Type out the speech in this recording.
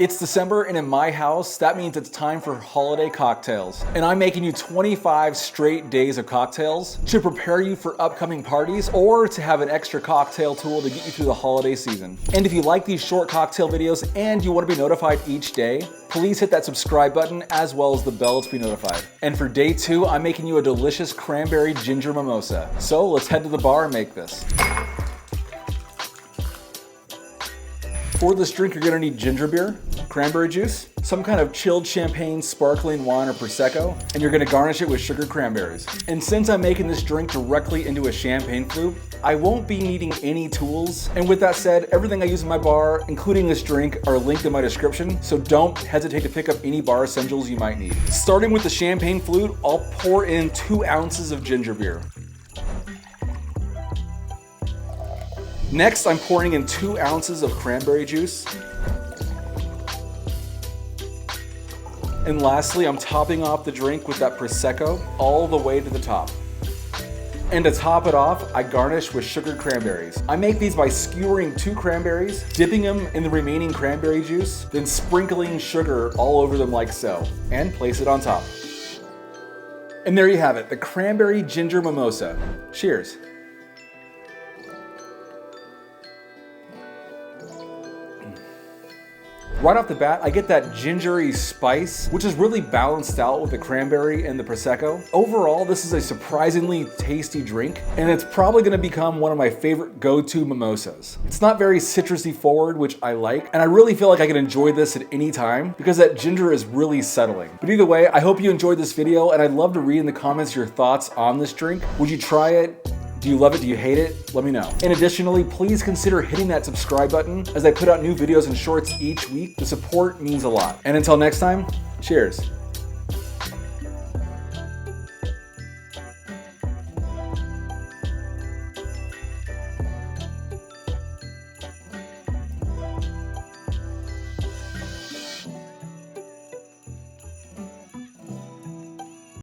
It's December, and in my house, that means it's time for holiday cocktails. And I'm making you 25 straight days of cocktails to prepare you for upcoming parties or to have an extra cocktail tool to get you through the holiday season. And if you like these short cocktail videos and you want to be notified each day, please hit that subscribe button as well as the bell to be notified. And for day 2, I'm making you a delicious cranberry-ginger mimosa. So let's head to the bar and make this. For this drink, you're gonna need ginger beer, cranberry juice, some kind of chilled champagne, sparkling wine, or Prosecco, and you're gonna garnish it with sugared cranberries. And since I'm making this drink directly into a champagne flute, I won't be needing any tools. And with that said, everything I use in my bar, including this drink, are linked in my description, so don't hesitate to pick up any bar essentials you might need. Starting with the champagne flute, I'll pour in 2 ounces of ginger beer. Next, I'm pouring in 2 ounces of cranberry juice. And lastly, I'm topping off the drink with that Prosecco all the way to the top. And to top it off, I garnish with sugared cranberries. I make these by skewering 2 cranberries, dipping them in the remaining cranberry juice, then sprinkling sugar all over them like so, and place it on top. And there you have it, the cranberry-ginger mimosa. Cheers. Right off the bat, I get that gingery spice, which is really balanced out with the cranberry and the Prosecco. Overall, this is a surprisingly tasty drink, and it's probably gonna become one of my favorite go-to mimosas. It's not very citrusy forward, which I like, and I really feel like I can enjoy this at any time because that ginger is really settling. But either way, I hope you enjoyed this video, and I'd love to read in the comments your thoughts on this drink. Would you try it? Do you love it? Do you hate it? Let me know. And additionally, please consider hitting that subscribe button as I put out new videos and shorts each week. The support means a lot. And until next time, cheers.